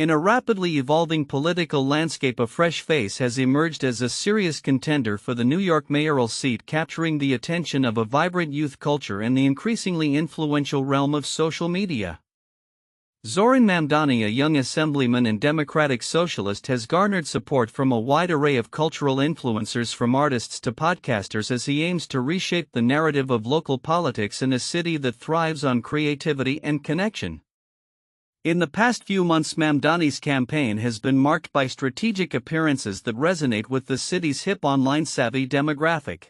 In a rapidly evolving political landscape, a fresh face has emerged as a serious contender for the New York mayoral seat, capturing the attention of a vibrant youth culture and the increasingly influential realm of social media. Zohran Mamdani, a young assemblyman and democratic socialist, has garnered support from a wide array of cultural influencers, from artists to podcasters, as he aims to reshape the narrative of local politics in a city that thrives on creativity and connection. In the past few months, Mamdani's campaign has been marked by strategic appearances that resonate with the city's hip, online-savvy demographic.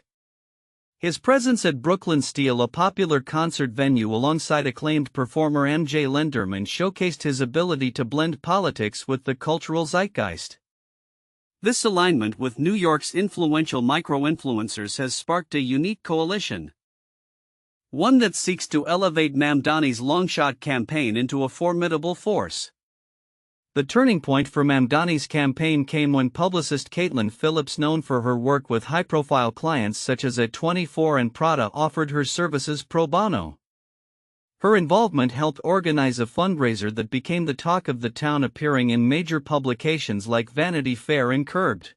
His presence at Brooklyn Steel, a popular concert venue, alongside acclaimed performer MJ Lenderman, showcased his ability to blend politics with the cultural zeitgeist. This alignment with New York's influential micro-influencers has sparked a unique coalition, one that seeks to elevate Mamdani's long-shot campaign into a formidable force. The turning point for Mamdani's campaign came when publicist Caitlin Phillips, known for her work with high-profile clients such as A24 and Prada, offered her services pro bono. Her involvement helped organize a fundraiser that became the talk of the town, appearing in major publications like Vanity Fair and Curbed.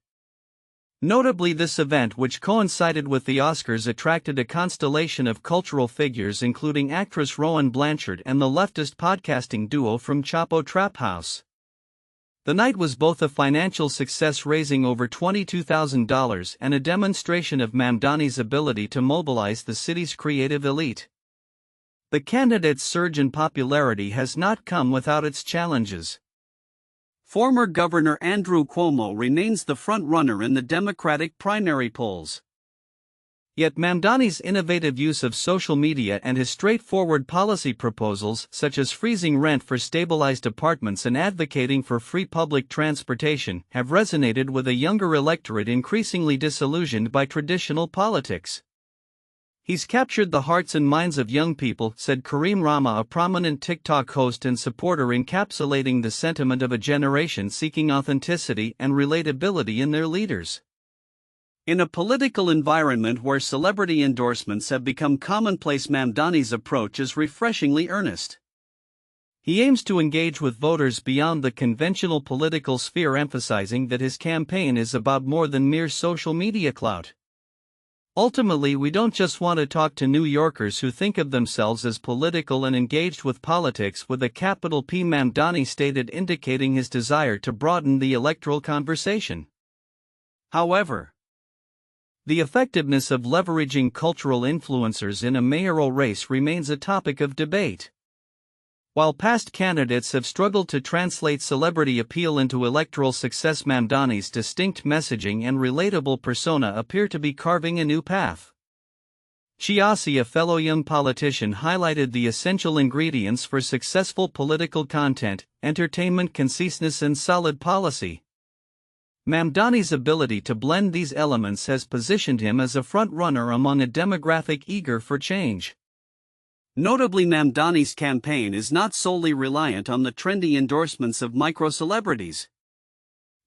Notably, this event, which coincided with the Oscars, attracted a constellation of cultural figures, including actress Rowan Blanchard and the leftist podcasting duo from Chapo Trap House. The night was both a financial success, raising over $22,000, and a demonstration of Mamdani's ability to mobilize the city's creative elite. The candidate's surge in popularity has not come without its challenges. Former Governor Andrew Cuomo remains the front-runner in the Democratic primary polls. Yet Mamdani's innovative use of social media and his straightforward policy proposals, such as freezing rent for stabilized apartments and advocating for free public transportation, have resonated with a younger electorate increasingly disillusioned by traditional politics. "He's captured the hearts and minds of young people," said Kareem Rama, a prominent TikTok host and supporter, encapsulating the sentiment of a generation seeking authenticity and relatability in their leaders. In a political environment where celebrity endorsements have become commonplace, Mamdani's approach is refreshingly earnest. He aims to engage with voters beyond the conventional political sphere, emphasizing that his campaign is about more than mere social media clout. "Ultimately, we don't just want to talk to New Yorkers who think of themselves as political and engaged with politics with a capital P," Mamdani stated, indicating his desire to broaden the electoral conversation. However, the effectiveness of leveraging cultural influencers in a mayoral race remains a topic of debate. While past candidates have struggled to translate celebrity appeal into electoral success, Mamdani's distinct messaging and relatable persona appear to be carving a new path. Chiasi, a fellow young politician, highlighted the essential ingredients for successful political content: entertainment, conciseness, and solid policy. Mamdani's ability to blend these elements has positioned him as a front-runner among a demographic eager for change. Notably, Mamdani's campaign is not solely reliant on the trendy endorsements of micro-celebrities.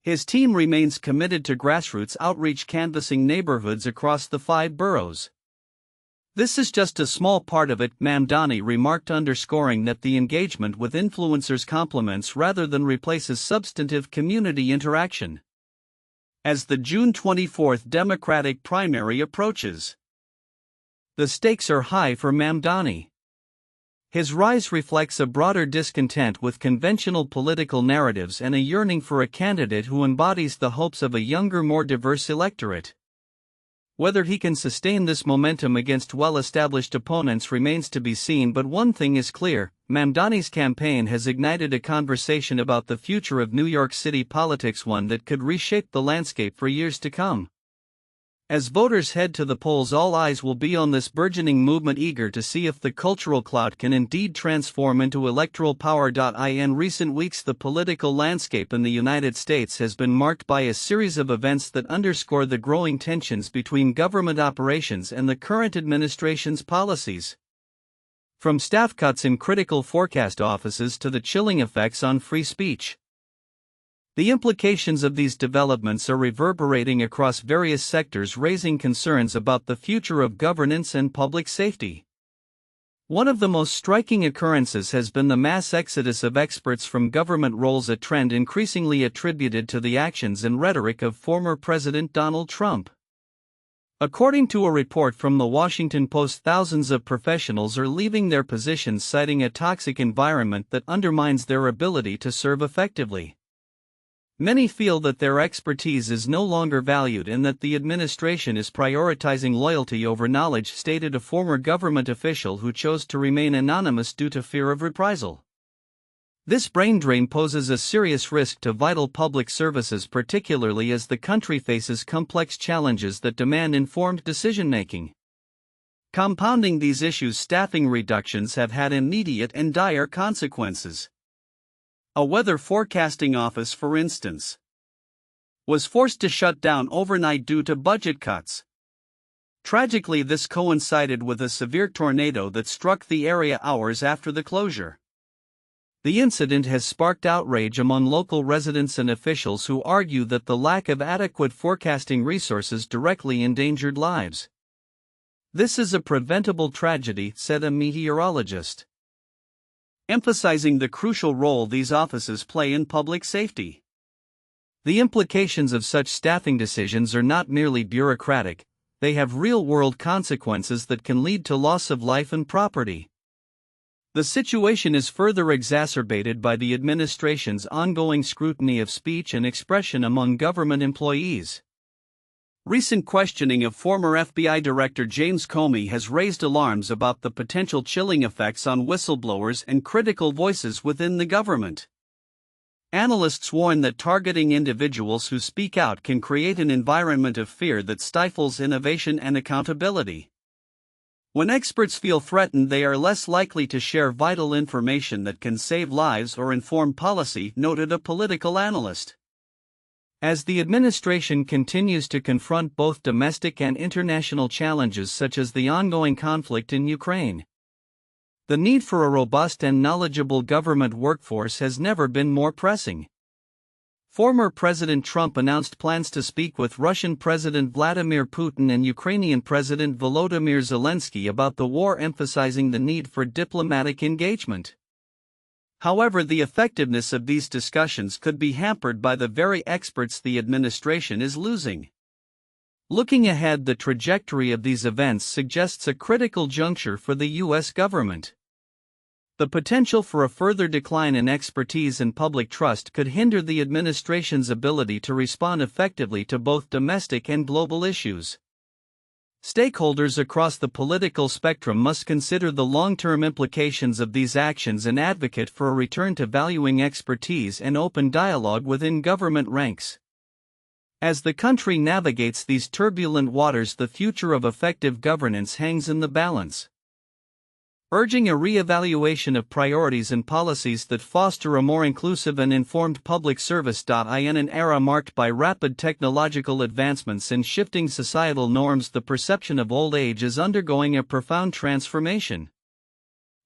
His team remains committed to grassroots outreach, canvassing neighborhoods across the 5 boroughs. "This is just a small part of it," Mamdani remarked, underscoring that the engagement with influencers complements rather than replaces substantive community interaction. As the June 24th Democratic primary approaches, the stakes are high for Mamdani. His rise reflects a broader discontent with conventional political narratives and a yearning for a candidate who embodies the hopes of a younger, more diverse electorate. Whether he can sustain this momentum against well-established opponents remains to be seen, but one thing is clear: Mamdani's campaign has ignited a conversation about the future of New York City politics, one that could reshape the landscape for years to come. As voters head to the polls, all eyes will be on this burgeoning movement, eager to see if the cultural clout can indeed transform into electoral power. In recent weeks, the political landscape in the United States has been marked by a series of events that underscore the growing tensions between government operations and the current administration's policies. From staff cuts in critical forecast offices to the chilling effects on free speech, the implications of these developments are reverberating across various sectors, raising concerns about the future of governance and public safety. One of the most striking occurrences has been the mass exodus of experts from government roles, a trend increasingly attributed to the actions and rhetoric of former President Donald Trump. According to a report from the Washington Post, thousands of professionals are leaving their positions citing a toxic environment that undermines their ability to serve effectively. Many feel that their expertise is no longer valued and that the administration is prioritizing loyalty over knowledge, stated a former government official who chose to remain anonymous due to fear of reprisal. This brain drain poses a serious risk to vital public services, particularly as the country faces complex challenges that demand informed decision-making. Compounding these issues, staffing reductions have had immediate and dire consequences. A weather forecasting office, for instance, was forced to shut down overnight due to budget cuts. Tragically, this coincided with a severe tornado that struck the area hours after the closure. The incident has sparked outrage among local residents and officials who argue that the lack of adequate forecasting resources directly endangered lives. "This is a preventable tragedy," said a meteorologist, emphasizing the crucial role these offices play in public safety. The implications of such staffing decisions are not merely bureaucratic, they have real-world consequences that can lead to loss of life and property. The situation is further exacerbated by the administration's ongoing scrutiny of speech and expression among government employees. Recent questioning of former FBI Director James Comey has raised alarms about the potential chilling effects on whistleblowers and critical voices within the government. Analysts warn that targeting individuals who speak out can create an environment of fear that stifles innovation and accountability. When experts feel threatened, they are less likely to share vital information that can save lives or inform policy, noted a political analyst. As the administration continues to confront both domestic and international challenges such as the ongoing conflict in Ukraine, the need for a robust and knowledgeable government workforce has never been more pressing. Former President Trump announced plans to speak with Russian President Vladimir Putin and Ukrainian President Volodymyr Zelensky about the war, emphasizing the need for diplomatic engagement. However, the effectiveness of these discussions could be hampered by the very experts the administration is losing. Looking ahead, the trajectory of these events suggests a critical juncture for the U.S. government. The potential for a further decline in expertise and public trust could hinder the administration's ability to respond effectively to both domestic and global issues. Stakeholders across the political spectrum must consider the long-term implications of these actions and advocate for a return to valuing expertise and open dialogue within government ranks. As the country navigates these turbulent waters, the future of effective governance hangs in the balance. Urging a re-evaluation of priorities and policies that foster a more inclusive and informed public service. In an era marked by rapid technological advancements and shifting societal norms, the perception of old age is undergoing a profound transformation.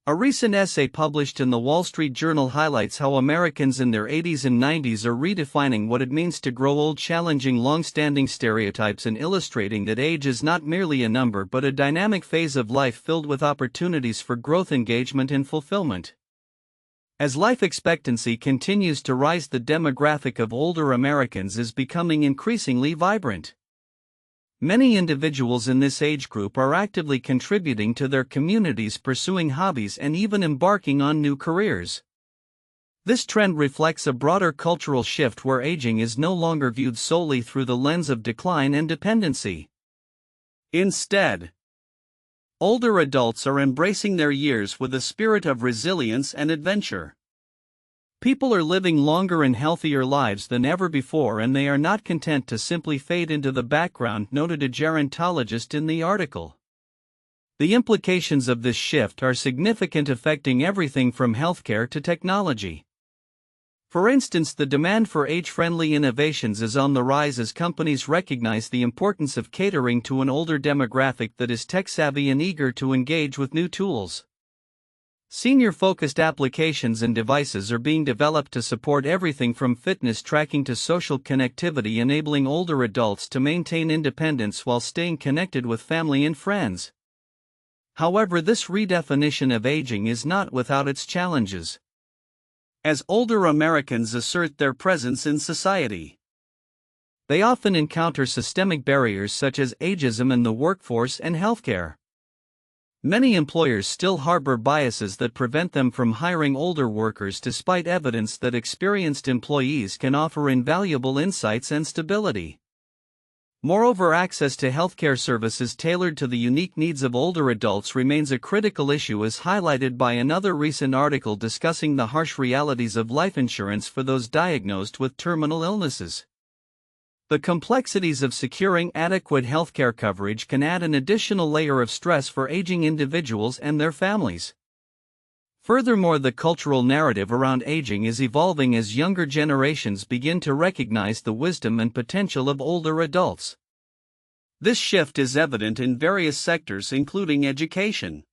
A recent essay published in the Wall Street Journal highlights how Americans in their 80s and 90s are redefining what it means to grow old, challenging long-standing stereotypes and illustrating that age is not merely a number but a dynamic phase of life filled with opportunities for growth, engagement, and fulfillment. As life expectancy continues to rise, the demographic of older Americans is becoming increasingly vibrant. Many individuals in this age group are actively contributing to their communities, pursuing hobbies, and even embarking on new careers. This trend reflects a broader cultural shift where aging is no longer viewed solely through the lens of decline and dependency. Instead, older adults are embracing their years with a spirit of resilience and adventure. People are living longer and healthier lives than ever before, and they are not content to simply fade into the background, noted a gerontologist in the article. The implications of this shift are significant, affecting everything from healthcare to technology. For instance, the demand for age-friendly innovations is on the rise as companies recognize the importance of catering to an older demographic that is tech-savvy and eager to engage with new tools. Senior-focused applications and devices are being developed to support everything from fitness tracking to social connectivity, enabling older adults to maintain independence while staying connected with family and friends. However, this redefinition of aging is not without its challenges. As older Americans assert their presence in society, they often encounter systemic barriers such as ageism in the workforce and healthcare. Many employers still harbor biases that prevent them from hiring older workers despite evidence that experienced employees can offer invaluable insights and stability. Moreover, access to healthcare services tailored to the unique needs of older adults remains a critical issue, as highlighted by another recent article discussing the harsh realities of life insurance for those diagnosed with terminal illnesses. The complexities of securing adequate healthcare coverage can add an additional layer of stress for aging individuals and their families. Furthermore, the cultural narrative around aging is evolving as younger generations begin to recognize the wisdom and potential of older adults. This shift is evident in various sectors, including education,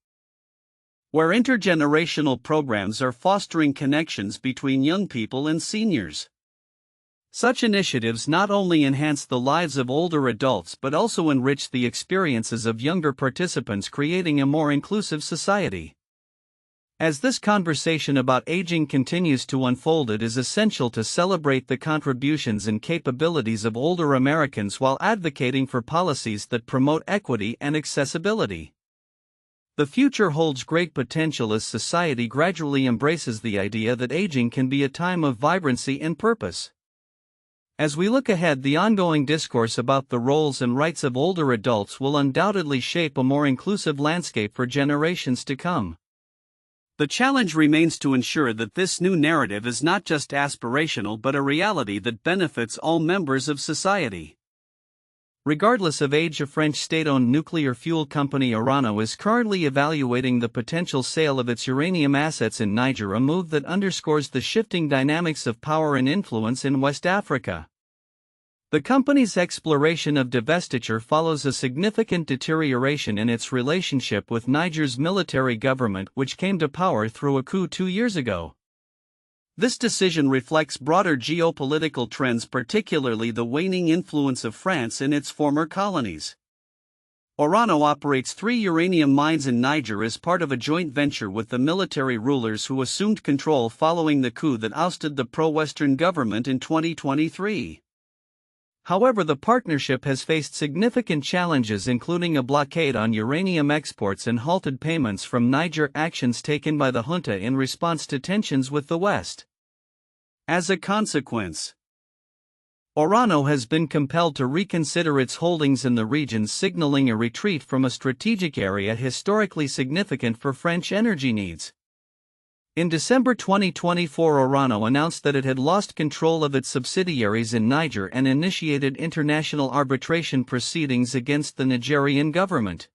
where intergenerational programs are fostering connections between young people and seniors. Such initiatives not only enhance the lives of older adults but also enrich the experiences of younger participants, creating a more inclusive society. As this conversation about aging continues to unfold, it is essential to celebrate the contributions and capabilities of older Americans while advocating for policies that promote equity and accessibility. The future holds great potential as society gradually embraces the idea that aging can be a time of vibrancy and purpose. As we look ahead, the ongoing discourse about the roles and rights of older adults will undoubtedly shape a more inclusive landscape for generations to come. The challenge remains to ensure that this new narrative is not just aspirational but a reality that benefits all members of society. Regardless of age, a French state-owned nuclear fuel company, Orano, is currently evaluating the potential sale of its uranium assets in Niger, a move that underscores the shifting dynamics of power and influence in West Africa. The company's exploration of divestiture follows a significant deterioration in its relationship with Niger's military government, which came to power through a coup 2 years ago. This decision reflects broader geopolitical trends, particularly the waning influence of France in its former colonies. Orano operates 3 uranium mines in Niger as part of a joint venture with the military rulers who assumed control following the coup that ousted the pro-Western government in 2023. However, the partnership has faced significant challenges, including a blockade on uranium exports and halted payments from Niger, actions taken by the junta in response to tensions with the West. As a consequence, Orano has been compelled to reconsider its holdings in the region, signaling a retreat from a strategic area historically significant for French energy needs. In December 2024, Orano announced that it had lost control of its subsidiaries in Niger and initiated international arbitration proceedings against the Nigerian government.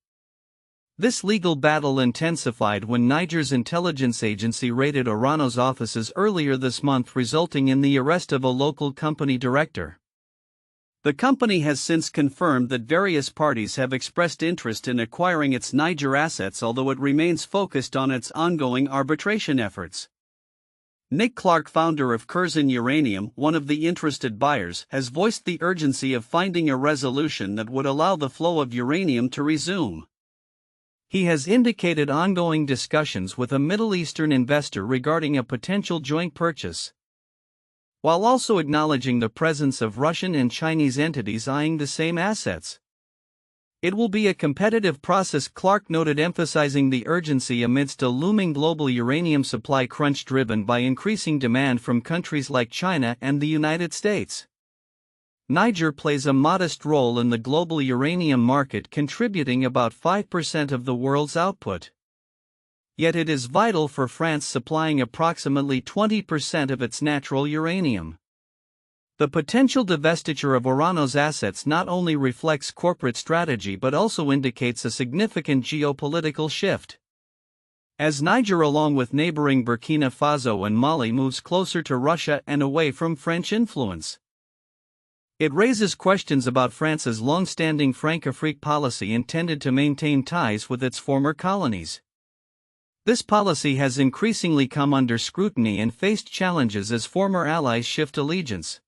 This legal battle intensified when Niger's intelligence agency raided Orano's offices earlier this month, resulting in the arrest of a local company director. The company has since confirmed that various parties have expressed interest in acquiring its Niger assets, although it remains focused on its ongoing arbitration efforts. Nick Clark, founder of Curzon Uranium, one of the interested buyers, has voiced the urgency of finding a resolution that would allow the flow of uranium to resume. He has indicated ongoing discussions with a Middle Eastern investor regarding a potential joint purchase, while also acknowledging the presence of Russian and Chinese entities eyeing the same assets. It will be a competitive process, Clark noted, emphasizing the urgency amidst a looming global uranium supply crunch driven by increasing demand from countries like China and the United States. Niger plays a modest role in the global uranium market, contributing about 5% of the world's output. Yet it is vital for France, supplying approximately 20% of its natural uranium. The potential divestiture of Orano's assets not only reflects corporate strategy but also indicates a significant geopolitical shift. As Niger, along with neighboring Burkina Faso and Mali, moves closer to Russia and away from French influence, it raises questions about France's long-standing Francophone policy intended to maintain ties with its former colonies. This policy has increasingly come under scrutiny and faced challenges as former allies shift allegiance.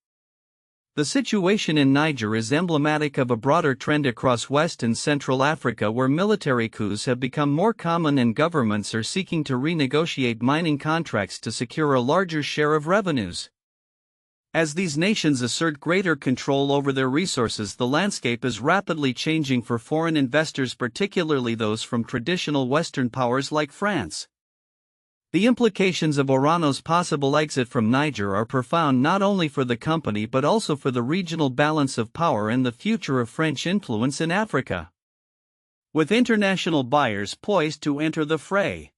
The situation in Niger is emblematic of a broader trend across West and Central Africa where military coups have become more common and governments are seeking to renegotiate mining contracts to secure a larger share of revenues. As these nations assert greater control over their resources, the landscape is rapidly changing for foreign investors, particularly those from traditional Western powers like France. The implications of Orano's possible exit from Niger are profound not only for the company but also for the regional balance of power and the future of French influence in Africa. With international buyers poised to enter the fray,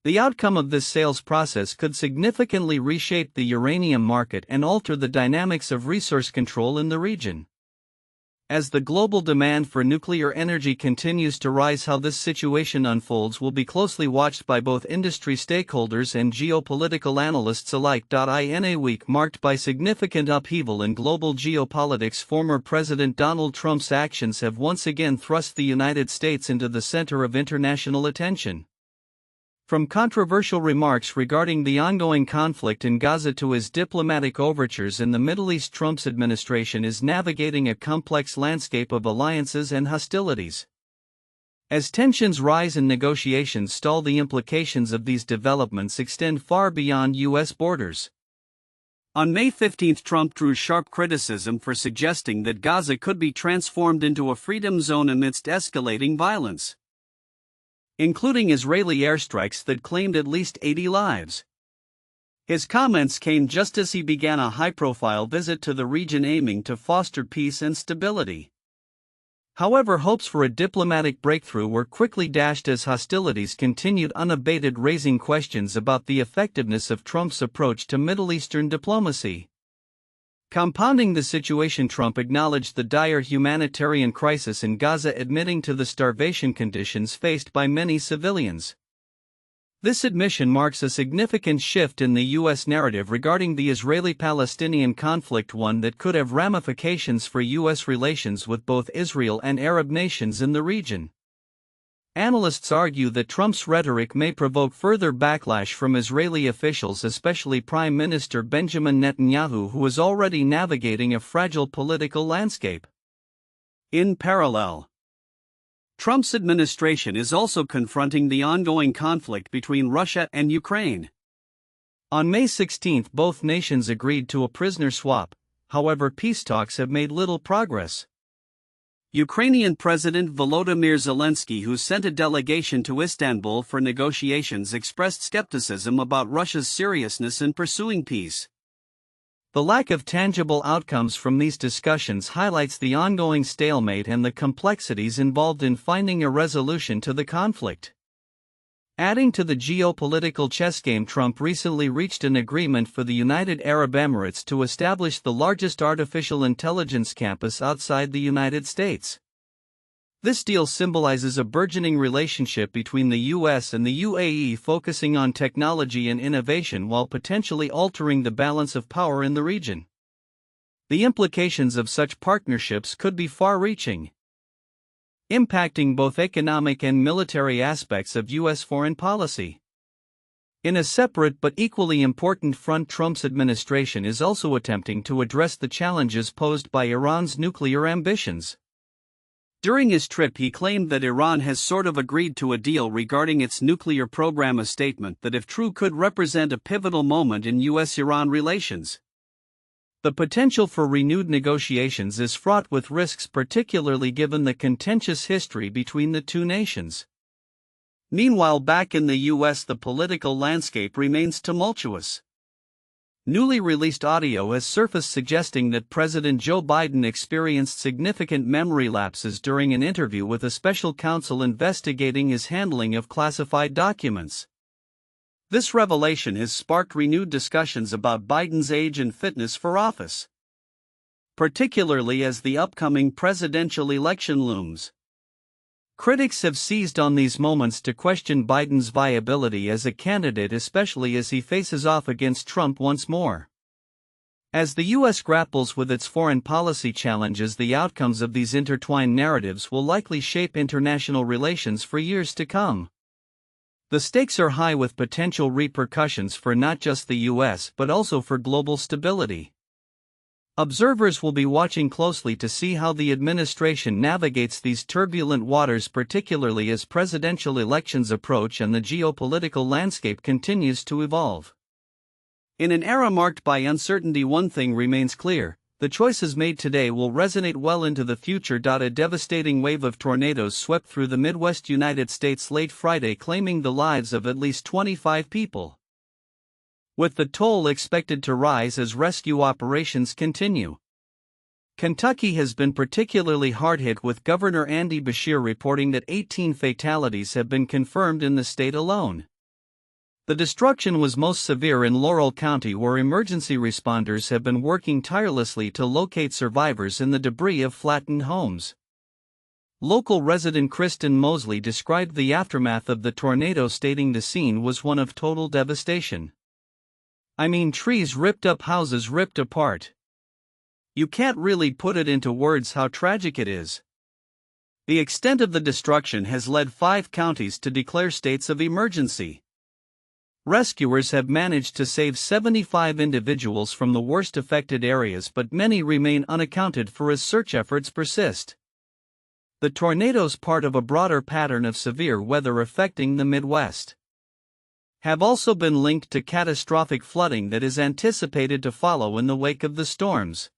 the outcome of this sales process could significantly reshape the uranium market and alter the dynamics of resource control in the region. As the global demand for nuclear energy continues to rise, how this situation unfolds will be closely watched by both industry stakeholders and geopolitical analysts alike. In a week marked by significant upheaval in global geopolitics, former President Donald Trump's actions have once again thrust the United States into the center of international attention. From controversial remarks regarding the ongoing conflict in Gaza to his diplomatic overtures in the Middle East, Trump's administration is navigating a complex landscape of alliances and hostilities. As tensions rise and negotiations stall, the implications of these developments extend far beyond U.S. borders. On May 15, Trump drew sharp criticism for suggesting that Gaza could be transformed into a freedom zone amidst escalating violence, including Israeli airstrikes that claimed at least 80 lives. His comments came just as he began a high-profile visit to the region aiming to foster peace and stability. However, hopes for a diplomatic breakthrough were quickly dashed as hostilities continued unabated, raising questions about the effectiveness of Trump's approach to Middle Eastern diplomacy. Compounding the situation, Trump acknowledged the dire humanitarian crisis in Gaza, admitting to the starvation conditions faced by many civilians. This admission marks a significant shift in the U.S. narrative regarding the Israeli-Palestinian conflict, one that could have ramifications for U.S. relations with both Israel and Arab nations in the region. Analysts argue that Trump's rhetoric may provoke further backlash from Israeli officials, especially Prime Minister Benjamin Netanyahu, who is already navigating a fragile political landscape. In parallel, Trump's administration is also confronting the ongoing conflict between Russia and Ukraine. On May 16, both nations agreed to a prisoner swap. However, peace talks have made little progress. Ukrainian President Volodymyr Zelensky, who sent a delegation to Istanbul for negotiations, expressed skepticism about Russia's seriousness in pursuing peace. The lack of tangible outcomes from these discussions highlights the ongoing stalemate and the complexities involved in finding a resolution to the conflict. Adding to the geopolitical chess game, Trump recently reached an agreement for the United Arab Emirates to establish the largest artificial intelligence campus outside the United States. This deal symbolizes a burgeoning relationship between the U.S. and the UAE, focusing on technology and innovation while potentially altering the balance of power in the region. The implications of such partnerships could be far-reaching, impacting both economic and military aspects of U.S. foreign policy. In a separate but equally important front, Trump's administration is also attempting to address the challenges posed by Iran's nuclear ambitions. During his trip, he claimed that Iran has sort of agreed to a deal regarding its nuclear program, a statement that, if true, could represent a pivotal moment in U.S.-Iran relations. The potential for renewed negotiations is fraught with risks, particularly given the contentious history between the two nations. Meanwhile, back in the U.S., the political landscape remains tumultuous. Newly released audio has surfaced suggesting that President Joe Biden experienced significant memory lapses during an interview with a special counsel investigating his handling of classified documents. This revelation has sparked renewed discussions about Biden's age and fitness for office, particularly as the upcoming presidential election looms. Critics have seized on these moments to question Biden's viability as a candidate, especially as he faces off against Trump once more. As the U.S. grapples with its foreign policy challenges, the outcomes of these intertwined narratives will likely shape international relations for years to come. The stakes are high, with potential repercussions for not just the U.S. but also for global stability. Observers will be watching closely to see how the administration navigates these turbulent waters, particularly as presidential elections approach and the geopolitical landscape continues to evolve. In an era marked by uncertainty, one thing remains clear: the choices made today will resonate well into the future. A devastating wave of tornadoes swept through the Midwest United States late Friday, claiming the lives of at least 25 people, with the toll expected to rise as rescue operations continue. Kentucky has been particularly hard hit, with Governor Andy Beshear reporting that 18 fatalities have been confirmed in the state alone. The destruction was most severe in Laurel County, where emergency responders have been working tirelessly to locate survivors in the debris of flattened homes. Local resident Kristen Mosley described the aftermath of the tornado, stating the scene was one of total devastation. "I mean, trees ripped up, houses ripped apart. You can't really put it into words how tragic it is." The extent of the destruction has led 5 counties to declare states of emergency. Rescuers have managed to save 75 individuals from the worst affected areas, but many remain unaccounted for as search efforts persist. The tornadoes, part of a broader pattern of severe weather affecting the Midwest, have also been linked to catastrophic flooding that is anticipated to follow in the wake of the storms.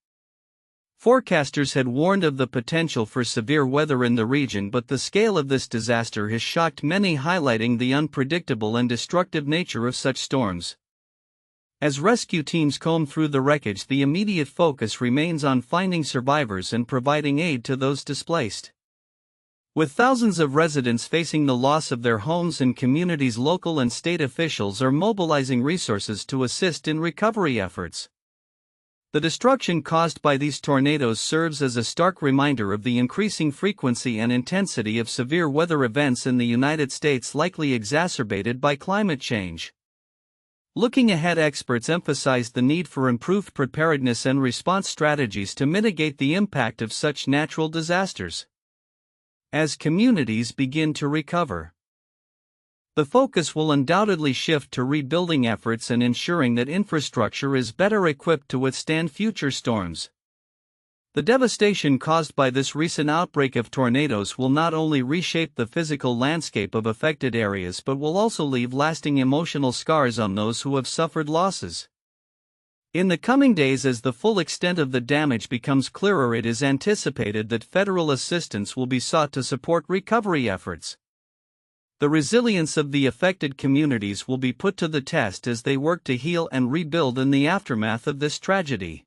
Forecasters had warned of the potential for severe weather in the region, but the scale of this disaster has shocked many, highlighting the unpredictable and destructive nature of such storms. As rescue teams comb through the wreckage, the immediate focus remains on finding survivors and providing aid to those displaced. With thousands of residents facing the loss of their homes and communities, local and state officials are mobilizing resources to assist in recovery efforts. The destruction caused by these tornadoes serves as a stark reminder of the increasing frequency and intensity of severe weather events in the United States, likely exacerbated by climate change. Looking ahead, experts emphasized the need for improved preparedness and response strategies to mitigate the impact of such natural disasters. As communities begin to recover, the focus will undoubtedly shift to rebuilding efforts and ensuring that infrastructure is better equipped to withstand future storms. The devastation caused by this recent outbreak of tornadoes will not only reshape the physical landscape of affected areas, but will also leave lasting emotional scars on those who have suffered losses. In the coming days, as the full extent of the damage becomes clearer, it is anticipated that federal assistance will be sought to support recovery efforts. The resilience of the affected communities will be put to the test as they work to heal and rebuild in the aftermath of this tragedy.